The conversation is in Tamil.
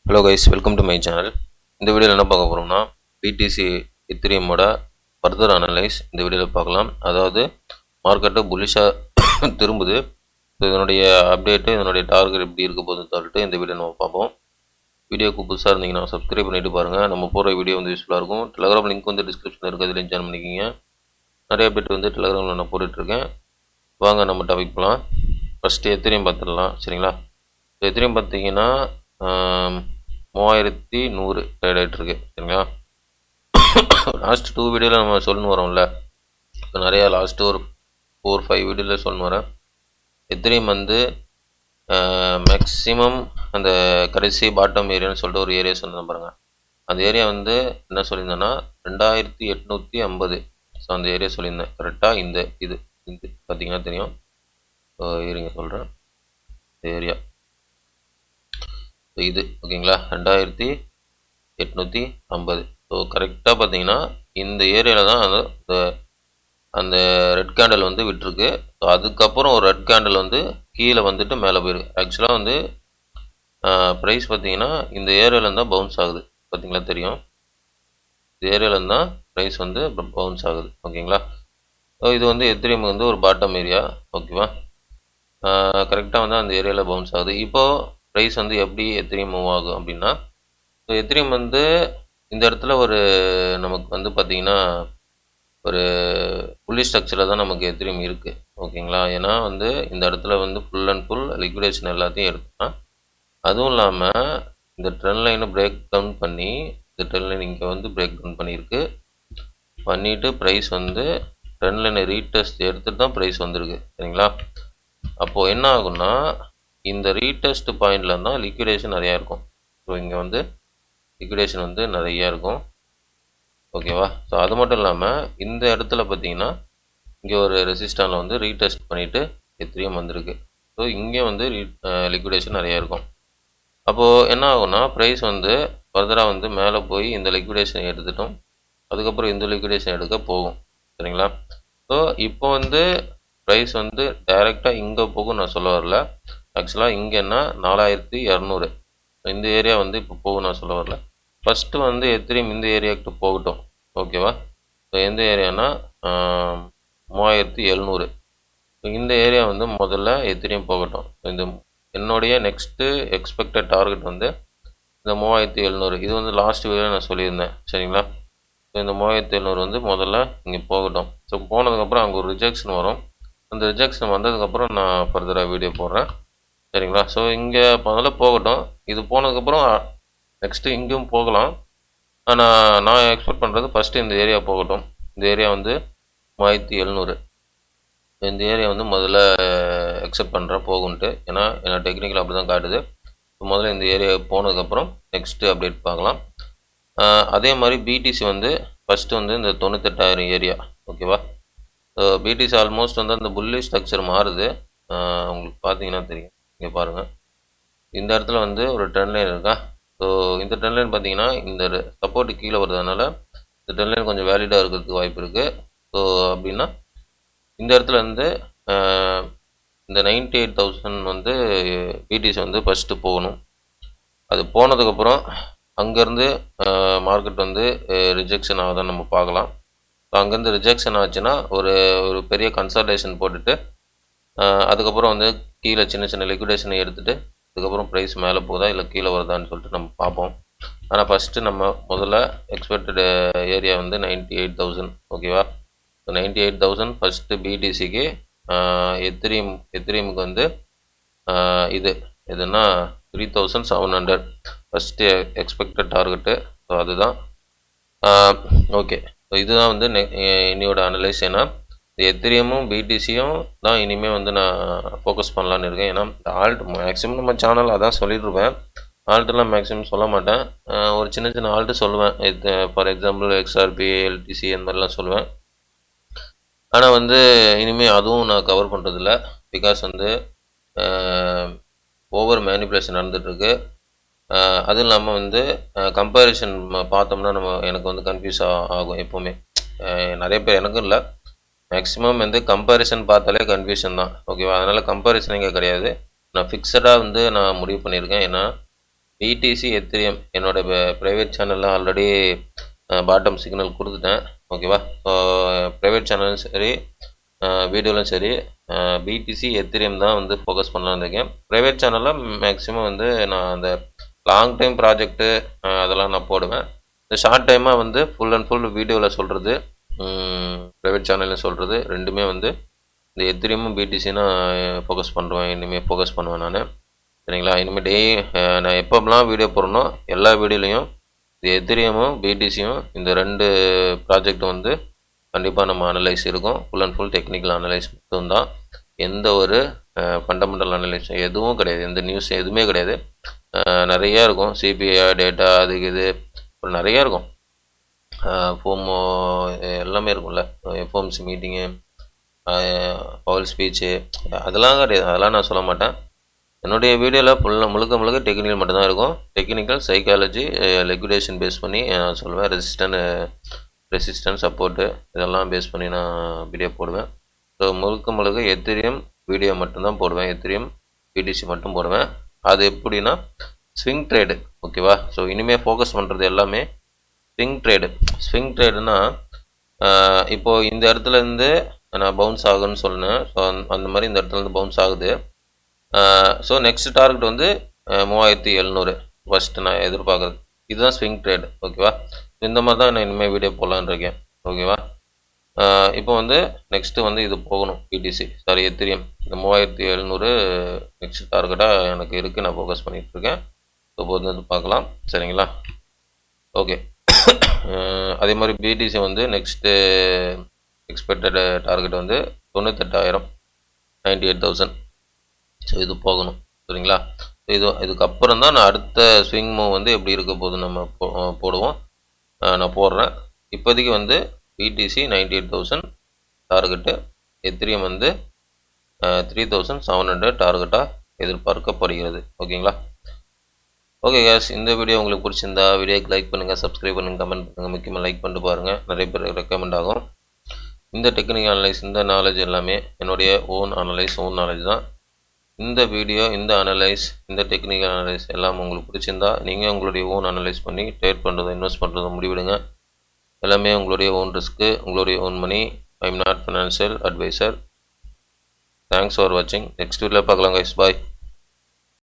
Hello guys, welcome to my channel. இந்த வீடியோவில் என்ன பார்க்க போகிறோம்னா, பிடிசி எத்திரியமோட ஃபர்தர் அனலைஸ் இந்த வீடியோவில் பார்க்கலாம். அதாவது மார்க்கெட்டு புல்லிஷாக திரும்புது. ஸோ இதனுடைய அப்டேட்டு, இதனுடைய டார்கெட் எப்படி இருக்க போகுதுன்னு சொல்லிட்டு இந்த வீடியோ நம்ம பார்ப்போம். வீடியோக்கு புதுசாக இருந்தீங்கன்னா சப்ஸ்கிரைப் பண்ணிவிட்டு பாருங்கள். நம்ம போகிற வீடியோ வந்து யூஸ்ஃபுல்லாக இருக்கும். டெலகிராம் லிங்க் வந்து டிஸ்கிரிப்ஷனில் இருக்குது, அதில் ஜாயின் பண்ணிக்கிங்க. நிறைய அப்டேட் வந்து டெலகிராமில் நான் போட்டுட்ருக்கேன். வாங்க நம்ம டாபிக் போகலாம். ஃபஸ்ட்டு எத்திரியம் பார்த்துடலாம், சரிங்களா? எத்திரியம் பார்த்தீங்கன்னா 3100 ட்ரேட் ஆகிட்டுருக்கு, சரிங்களா? லாஸ்ட் 2 வீடியோவில் நம்ம சொல்லணும் வரோம்ல, இப்போ நிறையா லாஸ்ட்டு ஒரு 4-5 வீடியோவில் சொல்லணும் வரேன். எத்திரியம் வந்து மேக்ஸிமம் அந்த கடைசி பாட்டம் ஏரியான்னு சொல்லிட்டு ஒரு ஏரியா சொன்னேன் பாருங்கள். அந்த ஏரியா வந்து என்ன சொல்லியிருந்தேன்னா 2850. ஸோ அந்த ஏரியா சொல்லியிருந்தேன் கரெக்டாக. இது பார்த்தீங்கன்னா தெரியும். இருங்க சொல்கிறேன். இந்த ஏரியா இது ஓகேங்களா, 2850. ஸோ கரெக்டாக பார்த்தீங்கன்னா இந்த ஏரியாவில் தான் அந்த ரெட் கேண்டில் வந்து விட்டுருக்கு. ஸோ அதுக்கப்புறம் ஒரு ரெட் கேண்டில் வந்து கீழே வந்துட்டு மேலே போயிருக்கு. ஆக்சுவலாக வந்து ப்ரைஸ் பார்த்தீங்கன்னா இந்த ஏரியாவில் தான் பவுன்ஸ் ஆகுது, பார்த்தீங்களா தெரியும். இந்த ஏரியாவில் தான் ப்ரைஸ் வந்து பவுன்ஸ் ஆகுது, ஓகேங்களா. ஸோ இது வந்து எத்திரியம் வந்து ஒரு பாட்டம் ஏரியா, ஓகேவா. கரெக்டாக வந்து அந்த ஏரியாவில் பவுன்ஸ் ஆகுது. இப்போது ப்ரைஸ் வந்து எப்படி எத்திரியம் மூவ் ஆகும் அப்படின்னா, ஸோ எத்திரியம் வந்து இந்த இடத்துல ஒரு நமக்கு வந்து பார்த்திங்கன்னா ஒரு புள்ளி ஸ்ட்ரக்சரில் தான் நமக்கு எத்திரியம் இருக்குது, ஓகேங்களா. ஏன்னா வந்து இந்த இடத்துல வந்து ஃபுல் அண்ட் ஃபுல் லிக்விடேஷன் எல்லாத்தையும் எடுத்தோம்னா, அதுவும் இல்லாமல் இந்த ட்ரெண்ட் லைனை பிரேக் டவுன் பண்ணி, இந்த ட்ரெண்ட் லைன் இங்கே வந்து பிரேக் டவுன் பண்ணிவிட்டு ப்ரைஸ் வந்து ட்ரெண்ட் லைனை ரீடெஸ்ட் எடுத்துகிட்டு தான் ப்ரைஸ் வந்திருக்கு, சரிங்களா. அப்போது என்ன ஆகும்னா, இந்த ரீடெஸ்ட் பாயிண்டில் தான் லிக்விடேஷன் நிறையா இருக்கும். ஸோ இங்கே வந்து லிக்விடேஷன் வந்து நிறையா இருக்கும், ஓகேவா. ஸோ அது மட்டும் இல்லாமல் இந்த இடத்துல பார்த்தீங்கன்னா இங்கே ஒரு ரெசிஸ்டானில் வந்து ரீடெஸ்ட் பண்ணிவிட்டு எத்திரியம் வந்திருக்கு. ஸோ இங்கே வந்து லிக்விடேஷன் நிறையா இருக்கும். அப்போது என்ன ஆகும்னா, ப்ரைஸ் வந்து ஃபர்தராக வந்து மேலே போய் இந்த லிக்விடேஷன் எடுத்துட்டோம், அதுக்கப்புறம் இந்த லிக்விடேஷன் எடுக்க போகும், சரிங்களா. ஸோ இப்போ வந்து ப்ரைஸ் வந்து டைரெக்டாக இங்கே போகும் நான் சொல்ல வரல. ஆக்சுவலாக இங்கேன்னா 4200 இந்த ஏரியா வந்து இப்போ போகும் நான் சொல்ல வரல. ஃபஸ்ட்டு வந்து எத்திரியம் இந்த ஏரியாவுக்கு போகட்டும், ஓகேவா. ஸோ எந்த ஏரியானா 3700. இந்த ஏரியா வந்து முதல்ல எத்திரியம் போகட்டும். இந்த என்னுடைய நெக்ஸ்ட்டு எக்ஸ்பெக்டட் டார்கெட் வந்து இந்த 3700. இது வந்து லாஸ்ட் வீடியோவில் நான் சொல்லியிருந்தேன், சரிங்களா. ஸோ இந்த 3700 வந்து முதல்ல இங்கே போகட்டும். ஸோ போனதுக்கப்புறம் அங்கே ஒரு ரிஜெக்ஷன் வரும். அந்த ரிஜெக்ஷன் வந்ததுக்கப்புறம் நான் ஃபர்தராக வீடியோ போடுறேன், சரிங்களா. ஸோ இங்கே முதல்ல போகட்டும். இது போனதுக்கப்புறம் நெக்ஸ்ட்டு இங்கேயும் போகலாம். ஆனால் நான் எக்ஸ்பெக்ட் பண்ணுறது ஃபஸ்ட்டு இந்த ஏரியா போகட்டும். இந்த ஏரியா வந்து 3700. இந்த ஏரியா வந்து முதல்ல அக்செப்ட் பண்ணுறேன் போகுன்ட்டு. ஏன்னா டெக்னிக்கல் அப்படி தான் காட்டுது. முதல்ல இந்த ஏரியா போனதுக்கப்புறம் நெக்ஸ்ட்டு அப்டேட் பார்க்கலாம். அதே மாதிரி பிடிசி வந்து ஃபஸ்ட்டு வந்து இந்த 98000 ஏரியா, ஓகேவா. ஸோ பிடிசி ஆல்மோஸ்ட் வந்து அந்த புல்லி ஸ்ட்ரக்சர் மாறுது. உங்களுக்கு பார்த்தீங்கன்னா தெரியும், இங்கே பாருங்கள். இந்த இடத்துல வந்து ஒரு ட்ரெண்ட் லைன் இருக்கா. ஸோ இந்த ட்ரெண்ட் லைன் பார்த்தீங்கன்னா இந்த சப்போர்ட்டு கீழே வருதுனால இந்த ட்ரெண்ட் லைன் கொஞ்சம் வேலிடாக இருக்கிறதுக்கு வாய்ப்பு இருக்குது. ஸோ அப்படின்னா இந்த இடத்துல வந்து இந்த 98,000 வந்து பிடிசி வந்து ஃபஸ்ட்டு போகணும். அது போனதுக்கப்புறம் அங்கேருந்து மார்க்கெட் வந்து ரிஜெக்ஷன் ஆகுதான்னு நம்ம பார்க்கலாம். ஸோ அங்கேருந்து ரிஜெக்ஷன் ஆச்சுன்னா ஒரு பெரிய கன்சல்டேஷன் போட்டுட்டு அதுக்கப்புறம் வந்து கீழே சின்ன சின்ன லிக்விடேஷனை எடுத்துகிட்டு அதுக்கப்புறம் ப்ரைஸ் மேலே போகுதா இல்லை கீழே வருதான்னு சொல்லிட்டு நம்ம பார்ப்போம். ஆனால் ஃபஸ்ட்டு நம்ம முதல்ல எக்ஸ்பெக்டட் ஏரியா வந்து 98,000, ஓகேவா. So 98,000 first பிடிசிக்கு. எத்திரியமுக்கு வந்து எதுனா 3700 ஃபஸ்ட்டு எக்ஸ்பெக்டட் டார்கெட்டு. ஸோ அதுதான் ஓகே. ஸோ இதுதான் வந்து இன்னையோட அனலைஸ். ஏன்னா எத்திரியமும் பிடிசியும் தான் இனிமேல் வந்து நான் ஃபோக்கஸ் பண்ணலான்னு இருக்கேன். ஏன்னா ஆல்ட் மேக்ஸிமம் நம்ம சேனல் அதான் சொல்லிட்டுருப்பேன். ஆல்ட்டெல்லாம் மேக்ஸிமம் சொல்ல மாட்டேன். ஒரு சின்ன சின்ன ஆல்ட்டு சொல்லுவேன். ஃபார் எக்ஸாம்பிள் XRP, LTC அந்த மாதிரிலாம் சொல்லுவேன். ஆனால் வந்து இனிமேல் அதுவும் நான் கவர் பண்ணுறதில்ல. பிகாஸ் வந்து ஓவர் மேனிப்புலேஷன் நடந்துகிட்ருக்கு. அதுவும் இல்லாமல் வந்து கம்பேரிசன் பார்த்தோம்னா எனக்கு வந்து கன்ஃபியூஸ் ஆகும் எப்போவுமே. நிறைய பேர், எனக்கும் இல்லை, மேக்ஸிமம் வந்து கம்பேரிசன் பார்த்தாலே கன்ஃபியூஷன் தான், ஓகேவா. அதனால் கம்பேரிசன் இங்கே கிடையாது. நான் ஃபிக்ஸடாக வந்து நான் முடிவு பண்ணியிருக்கேன். ஏன்னா பிடிசி எத்திரியம் என்னோட ப்ரைவேட் சேனலில் ஆல்ரெடி பாட்டம் சிக்னல் கொடுத்துட்டேன். ஓகேவா? ஸோ ப்ரைவேட் சேனலும் சரி, வீடியோலும் சரி, பிடிசி எத்திரியம் தான் வந்து ஃபோக்கஸ் பண்ணலான்னு இருக்கேன். ப்ரைவேட் சேனலில் மேக்ஸிமம் வந்து நான் அந்த லாங் டைம் ப்ராஜெக்ட்டு அதெல்லாம் நான் போடுவேன். இந்த ஷார்ட் டைமாக வந்து ஃபுல் அண்ட் ஃபுல் வீடியோவில் சொல்கிறது, ப்ரைவேட் சேனலில் சொல்கிறது ரெண்டுமே வந்து இந்த எத்திரியமும் பிடிசி நான் ஃபோக்கஸ் பண்ணுவேன். இனிமேல் ஃபோக்கஸ் பண்ணுவேன் நான். சரிங்களா? இனிமேல் நான் எப்போலாம் வீடியோ போடுறனோ எல்லா வீடியோலையும் இந்த எத்திரியமும் பிடிசியும் இந்த 2 ப்ராஜெக்ட் வந்து கண்டிப்பாக நம்ம அனலைஸ் இருக்கும். Full and full technical analyse மட்டும்தான். எந்த ஒரு ஃபண்டமெண்டல் அனலைஸ் எதுவும் கிடையாது. எந்த நியூஸ் எதுவுமே கிடையாது. நிறையா இருக்கும். சிபிஐ டேட்டா அது இது நிறையா இருக்கும். ஃபோமோ எல்லாமே இருக்கும்ல. எஃப்ஓஎம்சி மீட்டிங்கு, பவுல் ஸ்பீச்சு அதெல்லாம் கிடையாது. அதெல்லாம் நான் சொல்ல மாட்டேன். என்னுடைய வீடியோவில் முழுக்க முழுக்க டெக்னிக்கல் மட்டும்தான் இருக்கும். டெக்னிக்கல், சைக்காலஜி, லிக்விடேஷன் பேஸ் பண்ணி நான் சொல்லுவேன். ரெசிஸ்டன்ஸ் சப்போர்ட்டு இதெல்லாம் பேஸ் பண்ணி நான் வீடியோ போடுவேன். ஸோ முழுக்க முழுக்க எத்திரியம் வீடியோ மட்டும்தான் போடுவேன். எத்திரியம் பிடிசி மட்டும் போடுவேன். அது எப்படின்னா ஸ்விங் ட்ரேடு. ஓகேவா? ஸோ இனிமேல் ஃபோக்கஸ் பண்ணுறது எல்லாமே ஸ்விங் ட்ரேடு. ஸ்விங் ட்ரேடுனா இப்போது இந்த இடத்துலேருந்து நான் பவுன்ஸ் ஆகுன்னு சொன்னேன். ஸோ அந்த மாதிரி இந்த இடத்துலேருந்து பவுன்ஸ் ஆகுது. ஸோ நெக்ஸ்ட் டார்கெட் வந்து 3700 ஃபஸ்ட்டு நான் எதிர்பார்க்குறது. இதுதான் ஸ்விங் ட்ரேடு. ஓகேவா? இந்த மாதிரி தான் நான் இனிமேல் வீடியோ போடலான்னு இருக்கேன். ஓகேவா? இப்போ வந்து நெக்ஸ்ட்டு வந்து இது போகணும். பிடிசி எத்திரியம் இந்த 3700 நெக்ஸ்ட் டார்கெட்டாக எனக்கு இருக்குது. நான் ஃபோக்கஸ் பண்ணிகிட்ருக்கேன். ஸோ வந்து பார்க்கலாம். சரிங்களா? ஓகே. அதே மாதிரி பிடிசி வந்து நெக்ஸ்ட்டு எக்ஸ்பெக்டட் டார்கெட் வந்து 98,000, 98,000. ஸோ இது போகணும். சரிங்களா? இதுக்கப்புறம் தான் நான் அடுத்த ஸ்விங் மூவ் வந்து எப்படி இருக்க போது நம்ம போடுவோம். நான் போடுறேன். இப்போதைக்கு வந்து பிடிசி 98,000 டார்கெட்டு, எத்திரியம் வந்து 3,700 டார்கெட்டாக எதிர்பார்க்கப்படுகிறது. ஓகேங்களா? ஓகே கேஸ், இந்த வீடியோ உங்களுக்கு பிடிச்சிருந்தா வீடியோக்கு லைக் பண்ணுங்கள், சப்ஸ்கிரைப் பண்ணுங்கள், கமெண்ட் பண்ணுங்கள். முக்கியமாக லைக் பண்ணிட்டு பாருங்கள். நிறைய பேர் ரெக்கமெண்ட் ஆகும். இந்த டெக்னிக்கல் அனலைஸ், இந்த நாலேஜ் எல்லாமே என்னுடைய ஓன் நாலேஜ் தான். இந்த வீடியோ, இந்த அனலைஸ், இந்த டெக்னிக்கல் அனலைஸ் எல்லாம் உங்களுக்கு பிடிச்சிருந்தா நீங்கள் உங்களுடைய ஓன் அனலைஸ் பண்ணி ட்ரேட் பண்ணுறதை, இன்வெஸ்ட் பண்ணுறதை முடிவிடுங்க. எல்லாமே உங்களுடைய ஓன் ரிஸ்க்கு, உங்களுடைய own money. I am not financial advisor. Thanks for வாட்சிங். நெக்ஸ்ட் வீடியோவில் பார்க்கலாம் கைஸ். பாய்.